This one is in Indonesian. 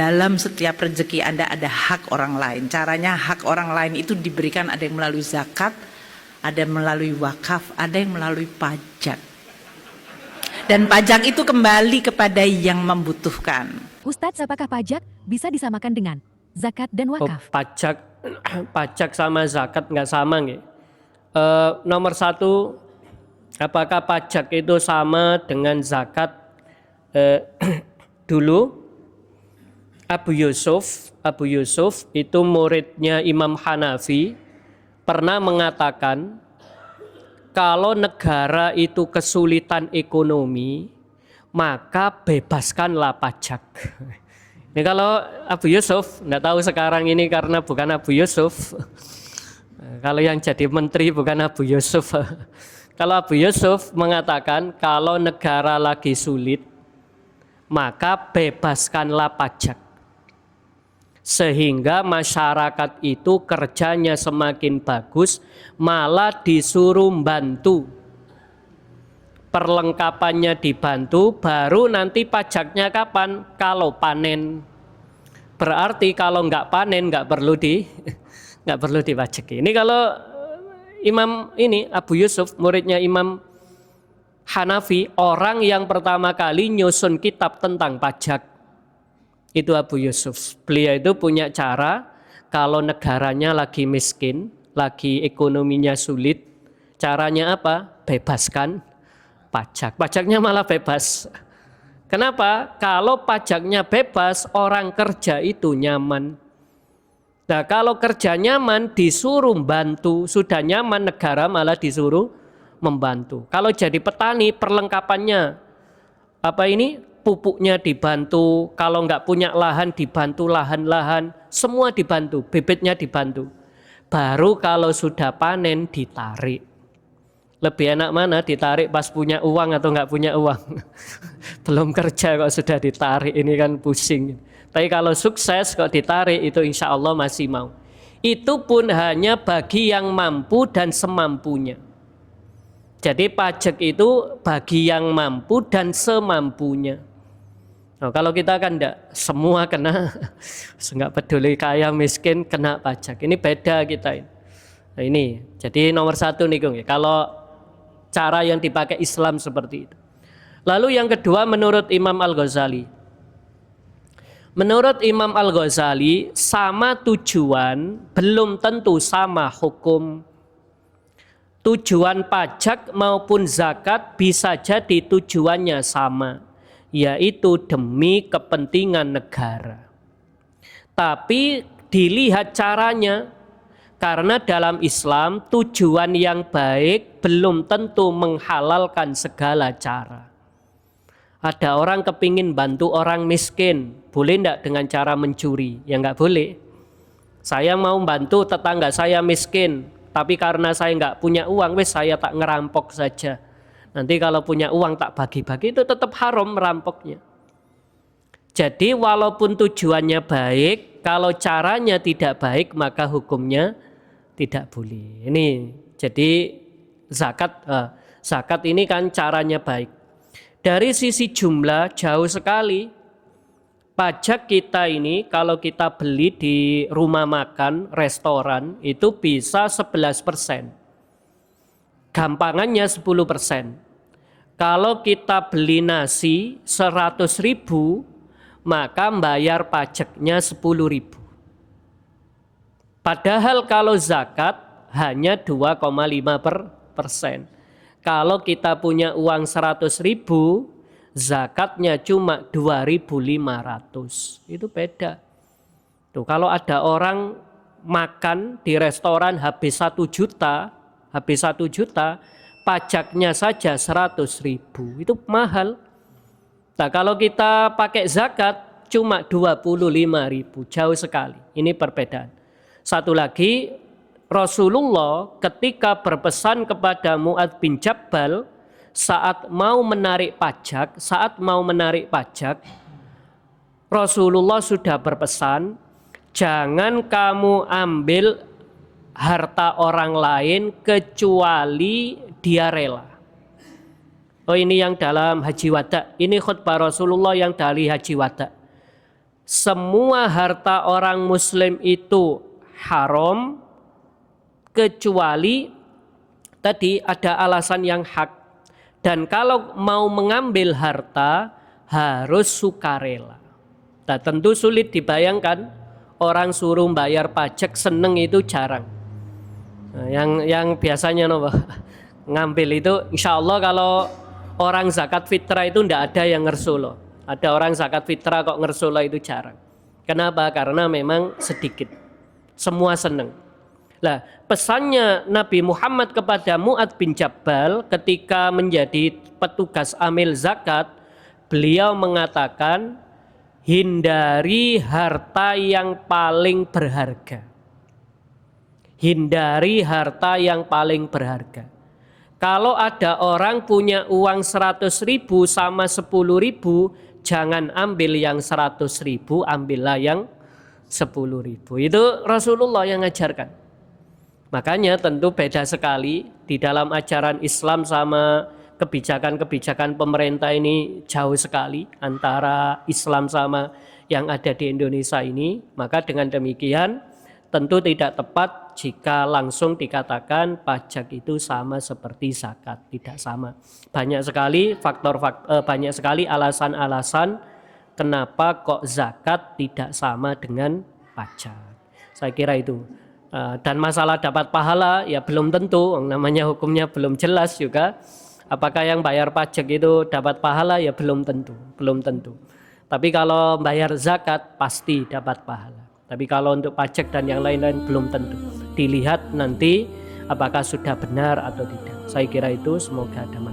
Dalam setiap rezeki Anda ada hak orang lain. Caranya hak orang lain itu diberikan, ada yang melalui zakat, ada yang melalui wakaf, ada yang melalui pajak. Dan pajak itu kembali kepada yang membutuhkan. Ustadz, apakah pajak bisa disamakan dengan zakat dan wakaf? Pajak sama zakat nggak sama nggih. Nomor satu, apakah pajak itu sama dengan zakat? Dulu Abu Yusuf itu muridnya Imam Hanafi pernah mengatakan kalau negara itu kesulitan ekonomi maka bebaskanlah pajak. Ini kalau Abu Yusuf, nggak tahu sekarang ini karena bukan Abu Yusuf. Kalau yang jadi menteri bukan Abu Yusuf. Kalau Abu Yusuf mengatakan kalau negara lagi sulit maka bebaskanlah pajak. Sehingga masyarakat itu kerjanya semakin bagus, malah disuruh bantu. Perlengkapannya dibantu, baru nanti pajaknya kapan? Kalau panen. Berarti kalau nggak panen nggak perlu dipajaki. Ini kalau Imam ini Abu Yusuf, muridnya Imam Hanafi, orang yang pertama kali nyusun kitab tentang pajak. Itu Abu Yusuf. Beliau itu punya cara kalau negaranya lagi miskin, lagi ekonominya sulit, caranya apa? Bebaskan pajak. Pajaknya malah bebas. Kenapa? Kalau pajaknya bebas, orang kerja itu nyaman. Nah, kalau kerja nyaman disuruh bantu, sudah nyaman negara malah disuruh membantu. Kalau jadi petani perlengkapannya pupuknya dibantu, kalau nggak punya lahan dibantu lahan-lahan, semua dibantu, bibitnya dibantu. Baru kalau sudah panen ditarik. Lebih enak mana ditarik pas punya uang atau nggak punya uang? Belum kerja kok sudah ditarik, ini kan pusing. Tapi kalau sukses kok ditarik itu insya Allah masih mau. Itu pun hanya bagi yang mampu dan semampunya. Jadi pajak itu bagi yang mampu dan semampunya. Nah, kalau kita kan enggak, semua kena, nggak peduli kaya miskin kena pajak. Ini beda kita ini. Nah, ini jadi nomor satu nih Gung. Kalau cara yang dipakai Islam seperti itu. Lalu yang kedua menurut Imam Al-Ghazali. Menurut Imam Al-Ghazali sama tujuan belum tentu sama hukum. Tujuan pajak maupun zakat bisa jadi tujuannya sama, yaitu demi kepentingan negara. Tapi dilihat caranya, karena dalam Islam tujuan yang baik belum tentu menghalalkan segala cara. Ada orang kepingin bantu orang miskin, boleh enggak dengan cara mencuri? Ya enggak boleh. Saya mau bantu tetangga saya miskin, tapi karena saya enggak punya uang, saya tak ngerampok saja. Nanti kalau punya uang tak bagi-bagi, itu tetap haram merampoknya. Jadi walaupun tujuannya baik, kalau caranya tidak baik maka hukumnya tidak boleh. Ini jadi zakat ini kan caranya baik. Dari sisi jumlah jauh sekali. Pajak kita ini kalau kita beli di rumah makan, restoran itu bisa 11%. Gampangannya 10%. Kalau kita beli nasi 100.000, maka bayar pajaknya 10.000. Padahal kalau zakat hanya 2,5%. Kalau kita punya uang 100.000, zakatnya cuma 2.500. Itu beda. Tuh, kalau ada orang makan di restoran habis 1 juta, pajaknya saja 100.000. Itu mahal. Nah, kalau kita pakai zakat cuma 25.000, jauh sekali. Ini perbedaan. Satu lagi, Rasulullah ketika berpesan kepada Mu'adz bin Jabal saat mau menarik pajak, Rasulullah sudah berpesan, jangan kamu ambil harta orang lain kecuali dia rela. Oh, ini yang dalam Haji Wada. Ini khutbah Rasulullah yang dari Haji Wada. semua harta orang muslim itu haram kecuali tadi ada alasan yang hak. Dan kalau mau mengambil harta harus sukarela. Nah, tentu sulit dibayangkan orang suruh bayar pajak seneng itu jarang. Nah, yang biasanya ngambil itu insya Allah kalau orang zakat fitrah itu ndak ada yang ngersulo. Ada orang zakat fitrah kok ngersulo itu jarang. Kenapa? Karena memang sedikit. Semua seneng. Lah, pesannya Nabi Muhammad kepada Mu'adz bin Jabal ketika menjadi petugas amil zakat, beliau mengatakan hindari harta yang paling berharga. Hindari harta yang paling berharga. Kalau ada orang punya uang 100.000 sama 10.000, jangan ambil yang 100.000, ambillah yang 10.000. Itu Rasulullah yang ngajarkan. Makanya tentu beda sekali di dalam ajaran Islam sama kebijakan-kebijakan pemerintah ini jauh sekali antara Islam sama yang ada di Indonesia ini. Maka dengan demikian tentu tidak tepat jika langsung dikatakan pajak itu sama seperti zakat, tidak sama. Banyak sekali banyak sekali alasan-alasan kenapa kok zakat tidak sama dengan pajak. Saya kira itu. Dan masalah dapat pahala ya belum tentu, namanya hukumnya belum jelas juga. Apakah yang bayar pajak itu dapat pahala ya belum tentu. Tapi kalau bayar zakat pasti dapat pahala. Tapi kalau untuk pajak dan yang lain-lain belum tentu. Dilihat nanti apakah sudah benar atau tidak. Saya kira itu, semoga ada manfaat.